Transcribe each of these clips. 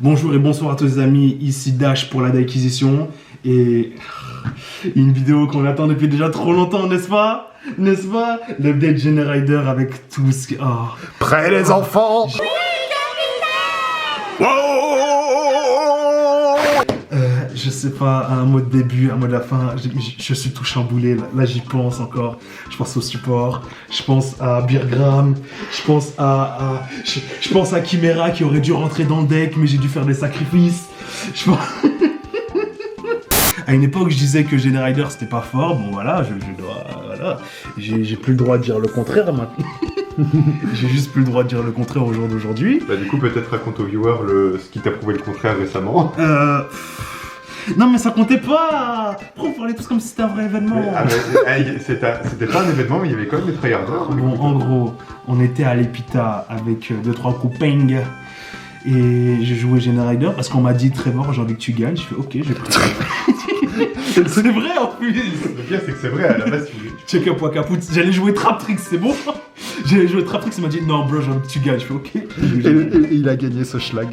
Bonjour et bonsoir à tous les amis, ici Dash pour la d'acquisition et une vidéo qu'on attend depuis déjà trop longtemps, n'est-ce pas? N'est-ce pas? L'update Generider avec tout ce qui... Oh. Prêts les enfants? Je sais pas, un mot de début, un mot de la fin, je suis tout chamboulé, là j'y pense encore, je pense au support, je pense à Birgram, je pense je pense à Chimera qui aurait dû rentrer dans le deck mais j'ai dû faire des sacrifices, je pense... À une époque je disais que Generider c'était pas fort, bon voilà, voilà, j'ai plus le droit de dire le contraire maintenant. J'ai juste plus le droit de dire le contraire au jour d'aujourd'hui. Bah du coup peut-être raconte aux viewers ce qui t'a prouvé le contraire récemment. Non mais ça comptait pas. Pourquoi vous parlez tous comme si c'était un vrai événement? C'était pas un événement mais il y avait quand même des tryharders. Bon en gros, on était à l'Epita avec 2-3 copains et j'ai joué Generider parce qu'on m'a dit Trevor j'ai envie que tu gagnes. Je fais ok, j'ai pris. C'est vrai en plus. Le pire c'est que c'est vrai, à la base Check up Wakaput, j'allais jouer Traptrix, c'est bon? J'allais jouer Traptrix, il m'a dit non bro j'ai envie que tu gagnes. Je fais ok. Et il a gagné ce schlag.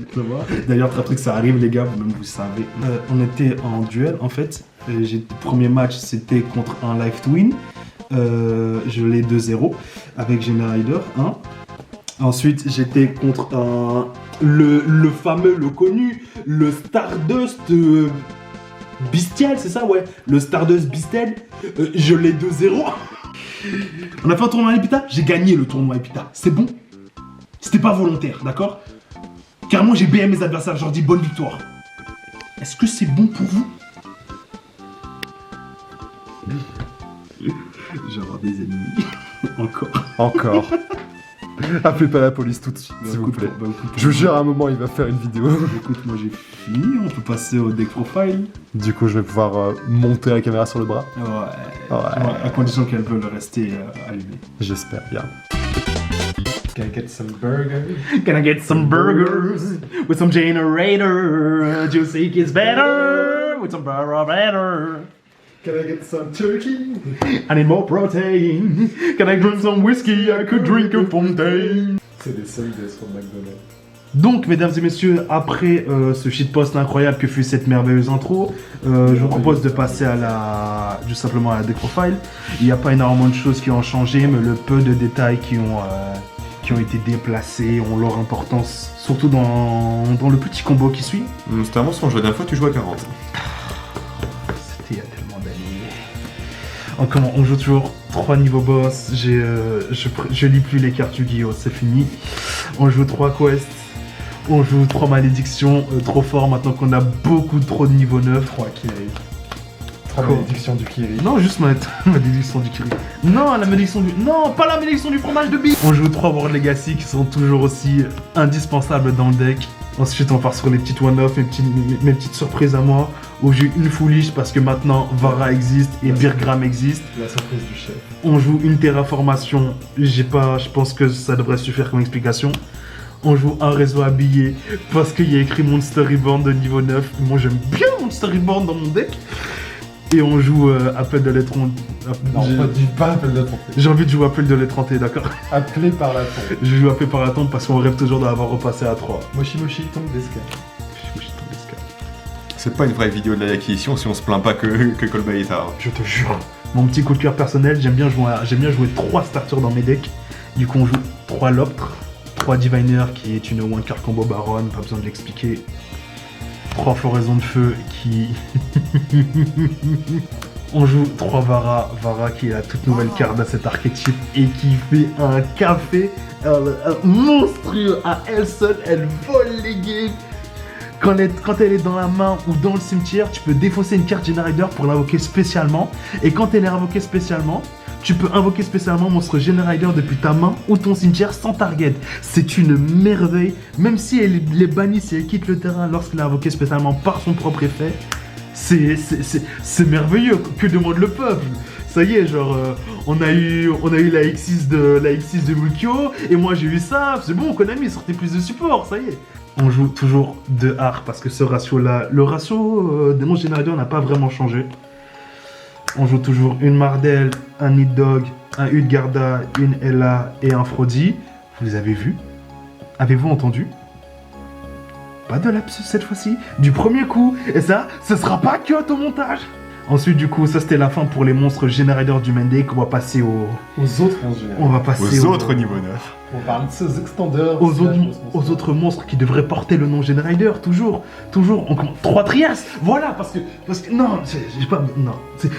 D'ailleurs Traptrix ça arrive les gars, vous-même vous savez. On était en duel en fait. Le premier match c'était contre un Life to Win. Je l'ai 2-0 avec Generider 1. Ensuite j'étais contre le fameux, le connu, le Stardust Bestial, c'est ça ouais? Le Stardust Bestial, je l'ai 2-0. On a fait un tournoi à l'Epita, j'ai gagné le tournoi à l'Epita, c'est bon? C'était pas volontaire, d'accord? Carrément j'ai BM mes adversaires, je leur dis bonne victoire. Est-ce que c'est bon pour vous? J'ai avoir des ennemis. Encore. Appelez pas la police tout de suite, s'il vous plaît. Je vous jure, à un moment, il va faire une vidéo. Écoute, moi j'ai fini, on peut passer au deck profile. Du coup, je vais pouvoir monter la caméra sur le bras. Ouais. À condition qu'elle veuille rester allumée. J'espère bien. Can I get some burgers? Can I get some burgers with some generator? Do you think it's better with some burger better? Can I get some turkey? I need more protein. Can I drink some whiskey? I could drink a fontaine. C'est des solides sur McDonald's. Donc, mesdames et messieurs, après ce shitpost incroyable que fut cette merveilleuse intro, je vous propose de passer à juste simplement à la deck profile. Il n'y a pas énormément de choses qui ont changé, mais le peu de détails qui ont été déplacés ont leur importance, surtout dans le petit combo qui suit. C'était un mensonge, la dernière fois tu jouais à 40. C'était il y a tellement d'années. On joue toujours 3 niveaux boss, je lis plus les cartes Yu-Gi-Oh, c'est fini. On joue 3 quests, on joue 3 malédictions, trop fort maintenant qu'on a beaucoup trop de niveau 9. 3 Kiri. 3 malédictions du Kiri. Non, juste malédiction du Kiri. Non, la malédiction du... Non, pas la malédiction du fromage de bille. On joue 3 World Legacy qui sont toujours aussi indispensables dans le deck. Ensuite, on part sur les petites one-off, mes petites surprises à moi, où j'ai une foolish parce que maintenant Vara existe et Birgram existe. La surprise du chef. On joue une terraformation, je pense que ça devrait suffire comme explication. On joue un réseau habillé parce qu'il y a écrit Monster Reborn de niveau 9. Moi j'aime bien Monster Reborn dans mon deck. Et on joue Appel de l'étrange. Non, pas Appel de l'étrange. J'ai envie de jouer Appel de l'étrange, d'accord? Appelé par la tombe. Je joue Appelé par la tombe parce qu'on rêve toujours d'avoir repassé à 3. Moshi tombe d'escale. C'est pas une vraie vidéo de l'acquisition si on se plaint pas que Colba est tard. Je te jure. Mon petit coup de cœur personnel, j'aime bien jouer 3 starters dans mes decks. Du coup on joue 3 Loptre, 3 Diviner qui est une one card combo Baron, pas besoin de l'expliquer. 3 Floraison de Feu qui... On joue 3 Vara qui est la toute nouvelle carte à cet archétype et qui fait un café monstrueux à elle seule, elle vole les games. Quand elle est dans la main ou dans le cimetière, tu peux défausser une carte Generider pour l'invoquer spécialement. Et quand elle est invoquée spécialement, tu peux invoquer spécialement monstre Generider depuis ta main ou ton cimetière sans target. C'est une merveille. Même si elle est bannie, si elle quitte le terrain lorsqu'elle est invoquée spécialement par son propre effet, c'est merveilleux. Que demande le peuple? Ça y est, genre, on a eu la X6 de Mulkio, et moi j'ai eu ça. C'est bon, Konami, sortez plus de support, ça y est. On joue toujours 2 arts parce que ce ratio-là, le ratio des monstres Generider n'a pas vraiment changé. On joue toujours une Mardel, un Nidhogg, un Utgarda, une Ella et un Frodi. Vous les avez vus? Avez-vous entendu? Pas de lapsus cette fois-ci, du premier coup. Et ça, ce sera pas cut au montage. Ensuite, du coup, ça c'était la fin pour les monstres Generator du Mendek. On va passer aux autres monstres. On va passer aux autres niveau 9. On parle de ces extenders. Aux autres monstres qui devraient porter le nom Generator, toujours. On commence 3 Trias. Voilà, parce que non, j'ai pas, non.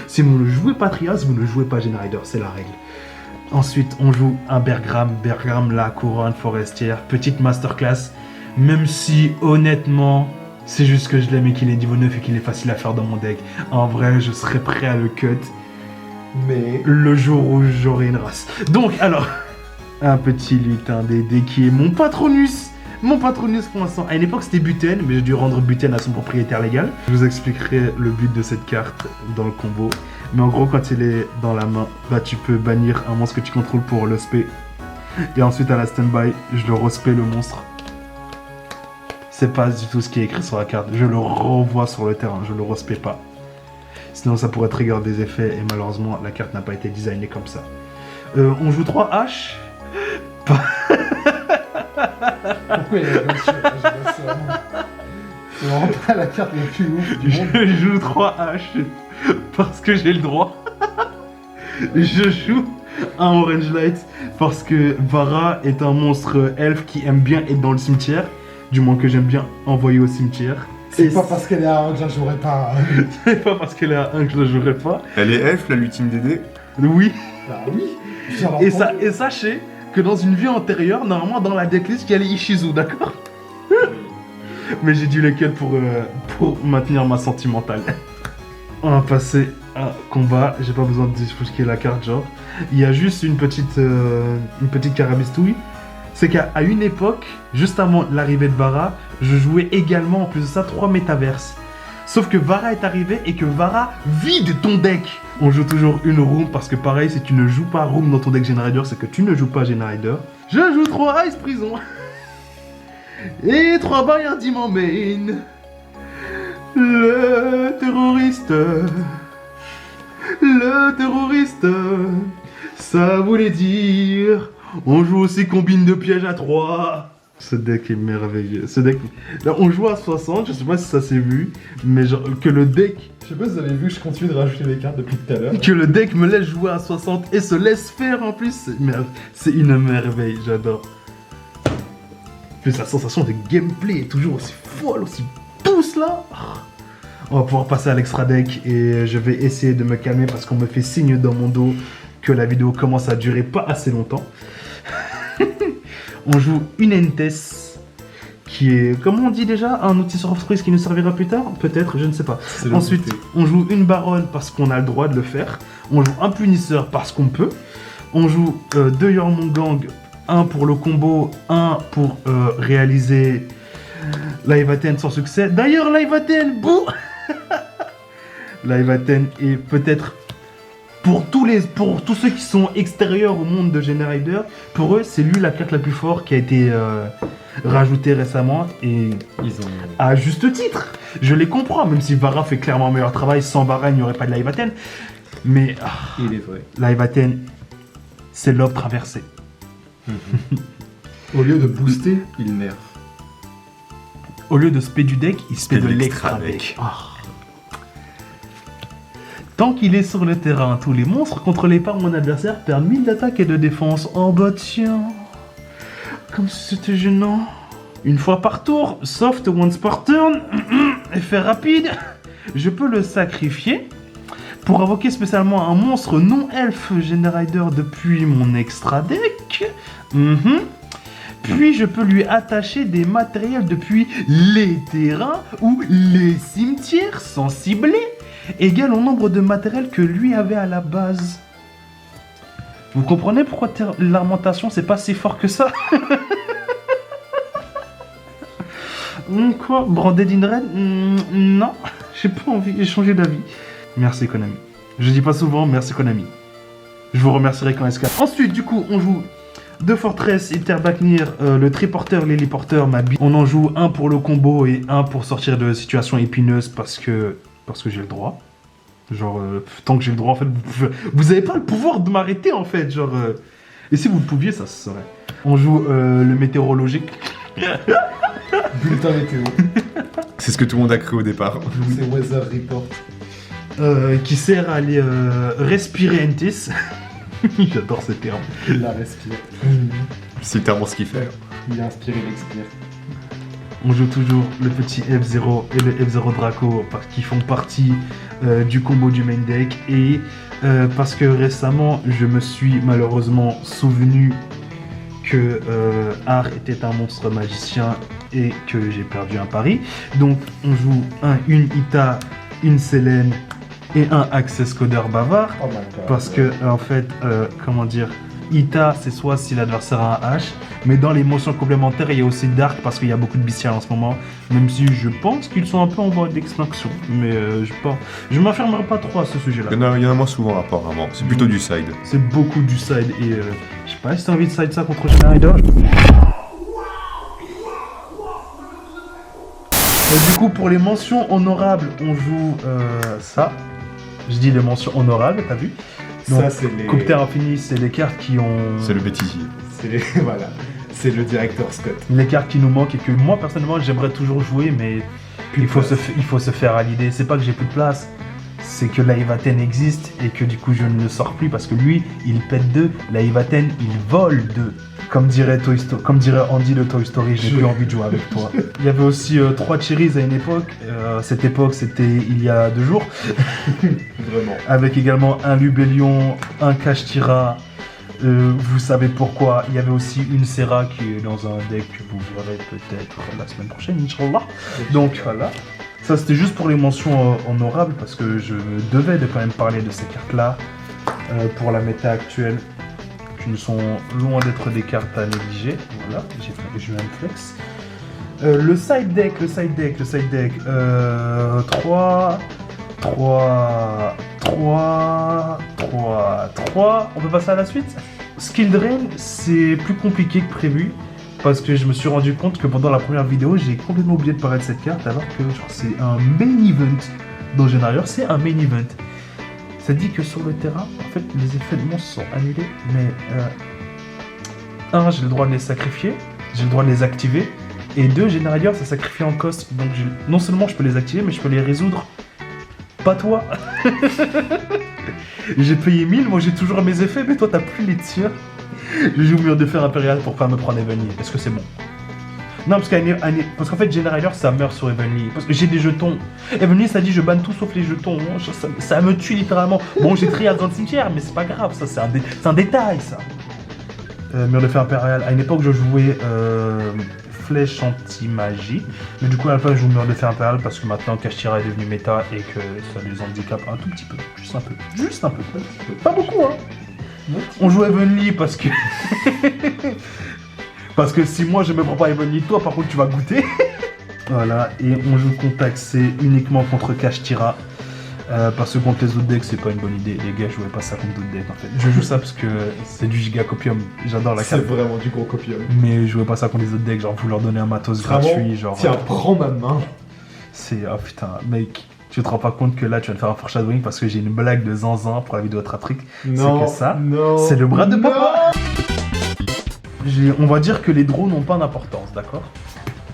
Si vous ne jouez pas Trias, vous ne jouez pas Generator, c'est la règle. Ensuite, on joue un Bergram, la couronne forestière, petite masterclass. Même si, honnêtement, c'est juste que je l'aime et qu'il est niveau 9 et qu'il est facile à faire dans mon deck. En vrai, je serais prêt à le cut. Mais le jour où j'aurai une race. Donc, alors, un petit lutin DD qui est mon Patronus. Mon Patronus pour l'instant. À une époque, c'était Buten, mais j'ai dû rendre Buten à son propriétaire légal. Je vous expliquerai le but de cette carte dans le combo. Mais en gros, quand il est dans la main, bah, tu peux bannir un monstre que tu contrôles pour le spé. Et ensuite, à la standby, je le respé le monstre. C'est pas du tout ce qui est écrit sur la carte. Je le renvoie sur le terrain, je le respé pas. Sinon, ça pourrait trigger des effets et malheureusement, la carte n'a pas été designée comme ça. On joue 3 H. Pourquoi il y a bien sûr c'est vraiment pas la carte la plus ouf du monde. Je joue 3 H parce que j'ai le droit. Je joue un Orange Light parce que Vara est un monstre elfe qui aime bien être dans le cimetière. Du moins que j'aime bien envoyer au cimetière. C'est pas parce qu'elle est à 1 que je la jouerai pas. C'est pas parce qu'elle est à 1 que je la jouerai pas. Elle est elfe, la lutine DD. Oui. Bah oui. Et sachez que dans une vie antérieure, normalement dans la decklist, il y a les Ishizu, d'accord? Mais j'ai dû les cut pour maintenir ma sentimentale. On va passer à combat. J'ai pas besoin de disfusquer la carte, genre. Il y a juste une petite carabistouille. C'est qu'à une époque, juste avant l'arrivée de Vara, je jouais également en plus de ça 3 métaverses. Sauf que Vara est arrivé et que Vara vide ton deck. On joue toujours une room parce que pareil, si tu ne joues pas room dans ton deck Generator, c'est que tu ne joues pas Generator. Je joue 3 Ice Prison. Et 3 barrières Demon Main. Le terroriste, ça voulait dire... On joue aussi combine de pièges à 3. Ce deck est merveilleux. Ce deck... Là, on joue à 60, je sais pas si ça s'est vu, mais genre que le deck... Je sais pas si vous avez vu, je continue de rajouter des cartes depuis tout à l'heure. Que le deck me laisse jouer à 60 et se laisse faire en plus. C'est une merveille, j'adore. Plus la sensation de gameplay est toujours aussi folle, aussi pousse là. On va pouvoir passer à l'extra deck et je vais essayer de me calmer parce qu'on me fait signe dans mon dos que la vidéo commence à durer pas assez longtemps. On joue une Entes qui est, comment on dit déjà, un outil surprise qui nous servira plus tard. Peut-être, je ne sais pas. Ensuite, on joue une baronne parce qu'on a le droit de le faire. On joue un punisseur parce qu'on peut. On joue 2 Jormungand, un pour le combo, un pour réaliser Live Athene sans succès. D'ailleurs, Live Athene, bouh. Live Athene est peut-être... Pour tous ceux qui sont extérieurs au monde de Generator, pour eux, c'est lui la carte la plus forte qui a été rajoutée récemment et à juste titre. Je les comprends, même si Vara fait clairement un meilleur travail, sans Vara, il n'y aurait pas de Live Athene. Mais il est vrai. Live Athene, c'est l'aube traversée. Au lieu de booster, il nerf. Au lieu de spé du deck, il spé de l'extra deck. Tant qu'il est sur le terrain, tous les monstres contrôlés par mon adversaire perdent 1000 d'attaque et de défense. Oh bah tiens, comme si c'était gênant. Une fois par tour, soft once per turn, effet rapide, je peux le sacrifier pour invoquer spécialement un monstre non elfe Generator depuis mon extra deck. Puis je peux lui attacher des matériels depuis les terrains ou les cimetières sans cibler, égal au nombre de matériels que lui avait à la base. Vous comprenez pourquoi l'armentation c'est pas si fort que ça? Quoi? Branded in Red? Non, j'ai pas envie, j'ai changé d'avis. Merci Konami. Je dis pas souvent merci Konami. Je vous remercierai quand escale. Ensuite, du coup, on joue 2 Fortress, Interbaknir, le Triporteur, l'Héliporteur, ma bille. On en joue un pour le combo et un pour sortir de situations épineuses parce que j'ai le droit. Genre, tant que j'ai le droit, en fait, vous avez pas le pouvoir de m'arrêter, en fait, genre... Et si vous le pouviez, ça se serait. On joue le météorologique. Bulletin météo. C'est ce que tout le monde a cru au départ. C'est Weather Report. Qui sert à aller respirer entes. J'adore ce terme. Il la respire. C'est littéralement ce qu'il fait. Il inspire, il expire. On joue toujours le petit F0 et le F0 Draco qui font partie du combo du main deck. Et parce que récemment, je me suis malheureusement souvenu que Ar était un monstre magicien et que j'ai perdu un pari. Donc on joue une Ita, une Selene et un Access Codeur bavard. Oh my god. Parce que en fait, comment dire, Ita c'est soit si l'adversaire a un H, mais dans les motions complémentaires il y a aussi Dark parce qu'il y a beaucoup de bestiales en ce moment, même si je pense qu'ils sont un peu en voie d'extinction, mais je m'affirmerai pas trop à ce sujet-là. Il y en a moins souvent apparemment, c'est plutôt du side. C'est beaucoup du side et je sais pas si t'as envie de side ça contre Generator. Du coup pour les mentions honorables on joue ça. Je dis les mentions honorables, t'as vu? Donc, ça, c'est les. Coupe Terre Infinie, c'est les cartes qui ont. C'est le bêtisier. C'est les. Voilà. C'est le directeur Scott. Les cartes qui nous manquent et que moi personnellement j'aimerais toujours jouer, mais il faut se faire à l'idée. C'est pas que j'ai plus de place, c'est que l'Aivaten existe et que du coup je ne le sors plus parce que lui il pète 2, l'Aivaten il vole 2. Comme dirait Andy de Toy Story, j'ai plus envie de jouer avec toi. Il y avait aussi 3 cherries à une époque. Cette époque c'était il y a 2 jours. Vraiment. Avec également un Lubellion, un Kashtira. Vous savez pourquoi. Il y avait aussi une Serra qui est dans un deck que vous verrez peut-être la semaine prochaine, Inch'Allah. Donc voilà. Ça c'était juste pour les mentions honorables parce que je me devais de quand même parler de ces cartes-là pour la méta actuelle. Qui ne sont loin d'être des cartes à négliger. Voilà, j'ai eu un flex. Le side deck. 3. On peut passer à la suite. Skill Drain, c'est plus compliqué que prévu. Parce que je me suis rendu compte que pendant la première vidéo, j'ai complètement oublié de parler de cette carte. Alors que c'est un main event dans Generator. C'est un main event. Ça dit que sur le terrain, en fait, les effets de monstres sont annulés. Mais j'ai le droit de les sacrifier. J'ai le droit de les activer. Et 2, Generator, ça sacrifie en cost. Donc non seulement je peux les activer, mais je peux les résoudre. Pas toi. J'ai payé 1000, moi j'ai toujours mes effets, mais toi t'as plus les tirs. Je joue mur de fer impérial pour pas me prendre Evenly. Est-ce que c'est bon? Non, parce qu'en fait Generator ça meurt sur Evenly. Parce que j'ai des jetons. Evenly ça dit je banne tout sauf les jetons. Ça me tue littéralement. Bon, j'ai trié dans le cimetière, mais c'est pas grave, ça c'est un détail ça. Mur de fer impérial. À une époque je jouais flèche anti-magie. Mais du coup à la fin je joue mur de fer impérial parce que maintenant Kashtira est devenu méta et que ça les handicape un tout petit peu. Juste un peu. Pas beaucoup hein. On joue Evenly parce que. Parce que si moi je me prends pas Evenly, toi par contre tu vas goûter. Voilà, et on joue contact C uniquement contre Kashtira. Parce que contre les autres decks c'est pas une bonne idée. Les gars, je jouais pas ça contre d'autres decks en fait. Je joue ça parce que c'est du giga copium. J'adore la carte. C'est vraiment du gros copium. Mais je jouais pas ça contre les autres decks, genre vous leur donnez un matos gratuit. Genre. Tiens, prends ma main. C'est. Oh putain, mec. Tu te rends pas compte que là tu vas me faire un foreshadowing parce que j'ai une blague de Zanzan pour la vidéo Tratrick. C'est que ça, c'est le bras de papa. On va dire que les draws n'ont pas d'importance, d'accord?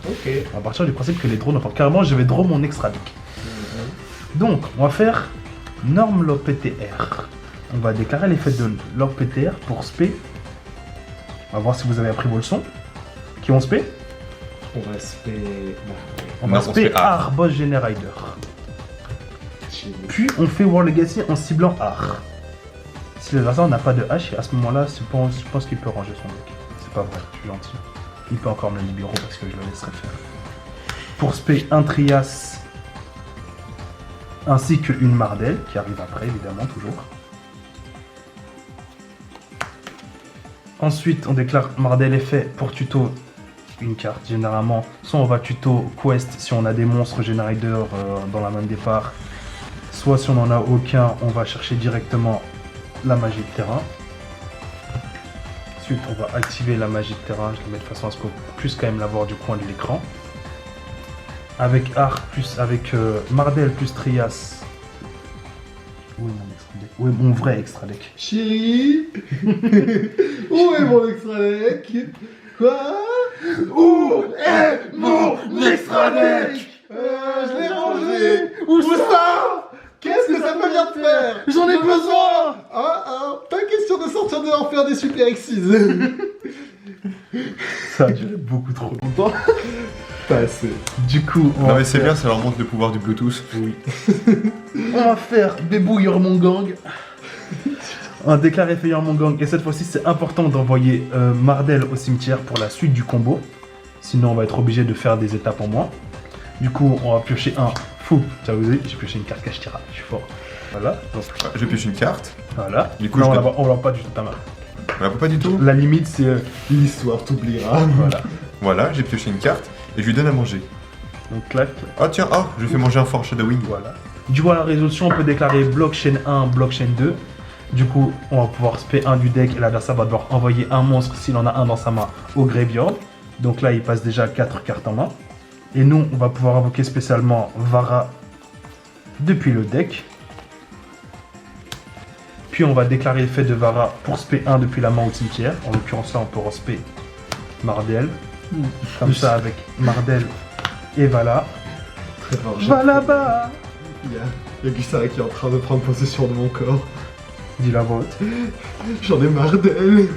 Ok. On va partir du principe que les draws n'ont pas. Carrément, je vais draw mon extra deck. Donc, on va faire norme log PTR. On va déclarer l'effet de log PTR pour spé. On va voir si vous avez appris vos leçons. Qui ont spé? On va spé. On va spé Ar, boss Generator. Puis on fait War Legacy en ciblant Ar. Si l'adversaire n'a pas de H, à ce moment-là, je pense qu'il peut ranger son deck. C'est pas vrai, je suis gentil. Il peut encore me le libérer parce que je le laisserai faire. Pour spé un Trias ainsi qu'une Mardel qui arrive après, évidemment, toujours. Ensuite, on déclare Mardel effet pour tuto une carte. Généralement, soit on va tuto Quest si on a des monstres Generator dans la main de départ. Soit si on n'en a aucun, on va chercher directement la magie de terrain. Ensuite, on va activer la magie de terrain. Je la mets de façon à ce qu'on puisse quand même la voir du coin de l'écran. Avec Ar plus avec Mardel plus Trias. Où est mon extra deck? Où est mon vrai extra deck? Chérie. Où est mon extra deck? Quoi? Où est mon extra deck? Je l'ai rangé. Où ça? Qu'est-ce que ça peut bien te faire? J'en ai besoin. Pas question de sortir dehors faire des super excises. Ça a duré beaucoup trop longtemps. Pas assez. Du coup, Non mais c'est bien, ça leur montre le pouvoir du Bluetooth. Oui. on va faire Bébouilleur mon gang. Un déclaré Feuilleur mon gang. Et cette fois-ci, c'est important d'envoyer Mardel au cimetière pour la suite du combo. Sinon, on va être obligé de faire des étapes en moins. Du coup, on va piocher un fou. Ça vous dit, j'ai pioché une carte cache-tira. Je suis fort. Voilà. Donc, Je pioche une carte. voilà. Du coup, non, je on l'a pas du tout ta main. On la voit pas du tout. La limite, c'est L'histoire t'oubliera. voilà. Voilà, j'ai pioché une carte et je lui donne à manger. Donc, clac. Oh tiens, oh, je fais manger un fort Shadowing. Voilà. Du coup, à la résolution, on peut déclarer bloc chaîne 1, bloc chaîne 2. Du coup, on va pouvoir spé 1 du deck et l'adversaire va devoir envoyer un monstre s'il en a un dans sa main au graveyard. Donc là, il passe déjà 4 cartes en main. Et nous, on va pouvoir invoquer spécialement Vara depuis le deck. Puis on va déclarer l'effet de Vara pour spé 1 depuis la main au cimetière. En l'occurrence là, on peut respé Mardel. Comme ça, avec Mardel et Vala. Très fort. Va là-bas. Il y a Gustave qui est en train de prendre possession de mon corps. Dis la vôtre. J'en ai marre d'elle.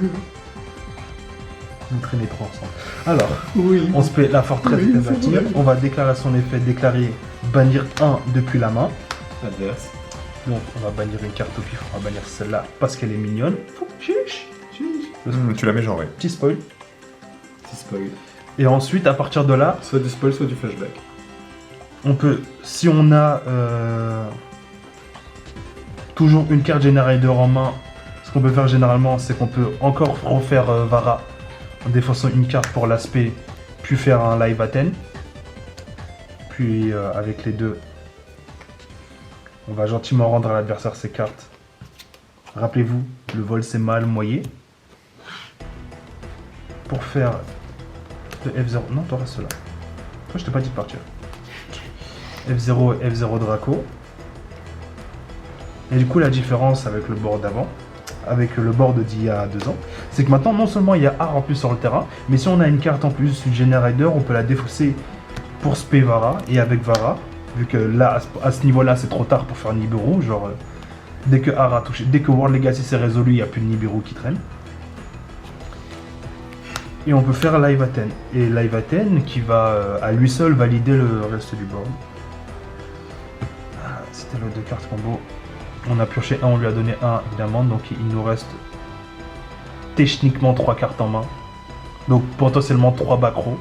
Vous traînez trop ensemble. Alors, Oui. on se fait la forteresse Oui, de c'est bâtir. vrai. On va déclarer son effet, déclarer bannir 1 depuis la main. Adverse. Donc on va bannir une carte au pif, on va bannir celle-là parce qu'elle est mignonne. Chiche. Tu la mets genre, ouais. Petit spoil. Petit spoil. Et ensuite, à partir de là, Soit du spoil, soit du flashback. on peut, si on a toujours une carte Generator en main, ce qu'on peut faire généralement, c'est qu'on peut encore refaire Vara en défaussant une carte pour l'aspect, puis faire un live Athènes. Puis avec les deux, on va gentiment rendre à l'adversaire ses cartes. Rappelez-vous, le vol c'est mal moyé. Pour faire de F0, non, toi reste là. Toi je t'ai pas dit de partir. F0 et F0 Draco. Et du coup la différence avec le board d'avant, avec le board d'il y a 2 ans, c'est que maintenant non seulement il y a art en plus sur le terrain, mais si on a une carte en plus, une Generator, on peut la défausser pour spé Vara, et avec Vara, vu que là à ce niveau là c'est trop tard pour faire Nibiru, genre dès que art a touché, dès que World Legacy s'est résolu, il n'y a plus de Nibiru qui traîne. Et on peut faire Live Athènes. Et Live Athènes qui va à lui seul valider le reste du board. Ah, c'était le 2 cartes combo. On a pioché 1, on lui a donné 1 évidemment, donc il nous reste techniquement 3 cartes en main. Donc potentiellement 3 backrows.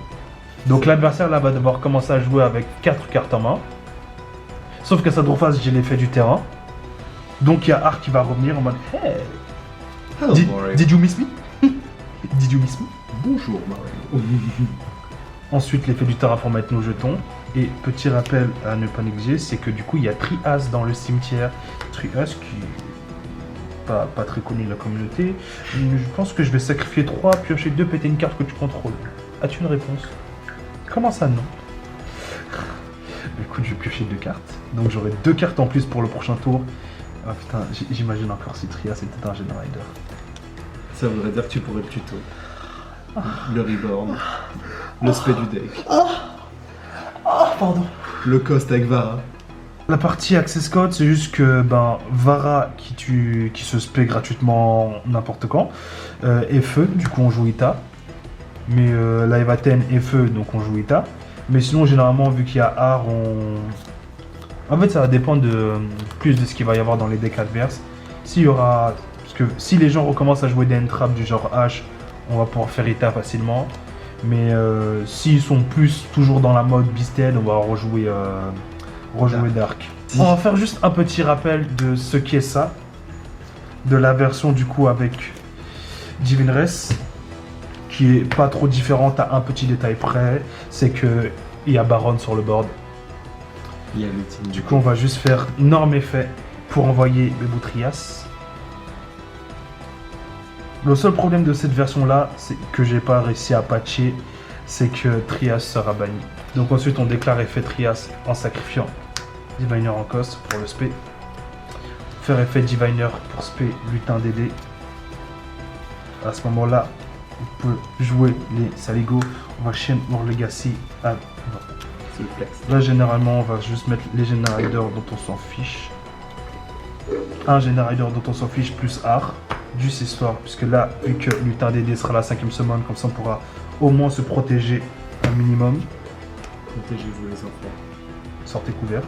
Donc l'adversaire là va devoir commencer à jouer avec 4 cartes en main. Sauf qu'à sa draw phase, j'ai l'effet du terrain. Donc il y a Art qui va revenir en mode Hey, Hello, Mario. did you miss me? Did you miss me? Bonjour, Mario. Ensuite, l'effet du terrain pour mettre nos jetons. Et petit rappel à ne pas négliger, c'est que du coup, il y a Trias dans le cimetière. Trias qui est pas très connu de la communauté. Je pense que je vais sacrifier 3, piocher 2, péter une carte que tu contrôles. As-tu une réponse? Comment ça, non? Écoute, je vais piocher 2 cartes. Donc j'aurai 2 cartes en plus pour le prochain tour. Ah putain, j'imagine encore si Trias était un Generator. Ça voudrait dire que tu pourrais le tuto. Le reborn. Le spé du deck. Pardon. Le cost avec Vara. La partie Access Code, c'est juste que Vara qui se spé gratuitement n'importe quand, et feu, du coup on joue Ita. Mais Live Athènes et feu, donc on joue Ita. Mais sinon, généralement, vu qu'il y a art, en fait, ça va dépendre plus de ce qu'il va y avoir dans les decks adverses. S'il y aura. Parce que si les gens recommencent à jouer des entraps du genre H, on va pouvoir faire Ita facilement. Mais s'ils sont plus toujours dans la mode Beasted, on va rejouer Dark. On va faire juste un petit rappel de ce qu'est ça. De la version du coup avec Divineress, qui est pas trop différente à un petit détail près. C'est que il y a Baron sur le board. Il y a l'ultime. Du coup, on va juste faire énorme effet pour envoyer Bébou Trias. Le seul problème de cette version-là, c'est que j'ai pas réussi à patcher, c'est que Trias sera banni. Donc ensuite, on déclare effet Trias en sacrifiant Diviner en cost pour le spé. Faire effet Diviner pour spé lutin DD. À ce moment-là, on peut jouer les Saligo. On va chaîne War Legacy. C'est le flex. Là, généralement, on va juste mettre les Generator dont on s'en fiche. Un Generator dont on s'en fiche plus art. Juste histoire, puisque là, vu que Lutin DD sera la 5ème summon, comme ça on pourra au moins se protéger un minimum. Protégez-vous les enfants. Sortez couvert.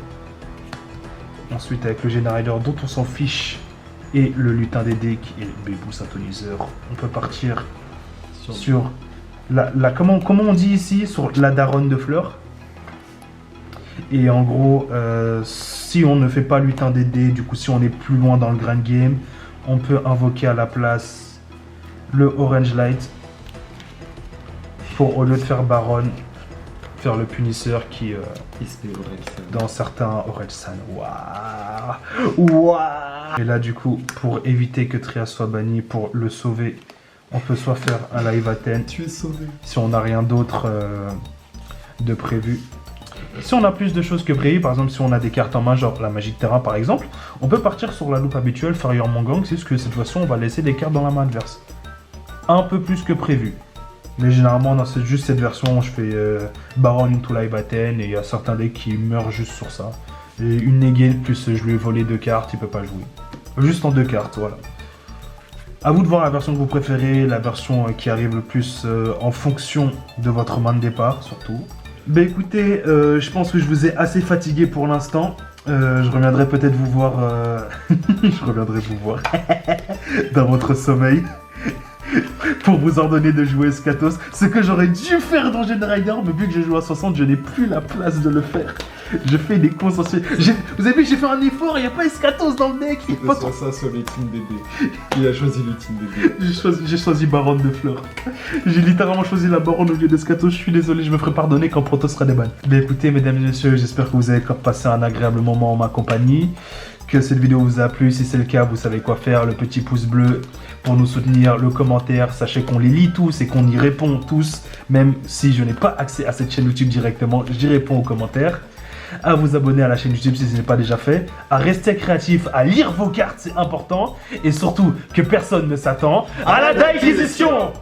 Ensuite, avec le Generator dont on s'en fiche et le Lutin DD qui est le Bébou Synthoniseur, on peut partir sur comment on dit ici, sur la daronne de fleurs. Et en gros, si on ne fait pas Lutin DD, du coup si on est plus loin dans le grand game, on peut invoquer à la place le Orange Light pour, au lieu de faire Baronne, faire le punisseur qui dans certains Orange Sun. Waouh. Et là du coup, pour éviter que Trias soit banni, pour le sauver, on peut soit faire un live Athènes. Tu es sauvé. Si on n'a rien d'autre de prévu. Si on a plus de choses que prévu, par exemple si on a des cartes en main, genre la magie de terrain par exemple, on peut partir sur la loupe habituelle, Fire Mangang, c'est juste que cette fois-ci on va laisser des cartes dans la main adverse. Un peu plus que prévu. Mais généralement dans juste cette version, je fais Baron into Live Athènes et il y a certains decks qui meurent juste sur ça. Et une negate plus je lui ai volé 2 cartes, il peut pas jouer. Juste en 2 cartes, voilà. A vous de voir la version que vous préférez, la version qui arrive le plus en fonction de votre main de départ surtout. Bah écoutez, je pense que je vous ai assez fatigué pour l'instant. Je reviendrai peut-être vous voir. Je reviendrai vous voir dans votre sommeil pour vous ordonner de jouer Scatos. Ce que j'aurais dû faire dans Generator, mais vu que j'ai joué à 60, je n'ai plus la place de le faire. Je fais des consensus. Vous avez vu que j'ai fait un effort, il n'y a pas Escatos dans le deck. C'était soit ça, soit Lutin DD. Il a choisi Lutin DD. J'ai choisi Baronne de fleurs. J'ai littéralement choisi la Baronne au lieu d'Escatos. Je suis désolé, je me ferai pardonner quand Proto sera déban. Mais écoutez, mesdames et messieurs, j'espère que vous avez passé un agréable moment en ma compagnie. Que cette vidéo vous a plu. Si c'est le cas, vous savez quoi faire. Le petit pouce bleu pour nous soutenir, le commentaire. Sachez qu'on les lit tous et qu'on y répond tous. Même si je n'ai pas accès à cette chaîne YouTube directement, j'y réponds aux commentaires. À vous abonner à la chaîne YouTube si ce n'est pas déjà fait, à rester créatif, à lire vos cartes, c'est important, et surtout que personne ne s'attend à la Daikization.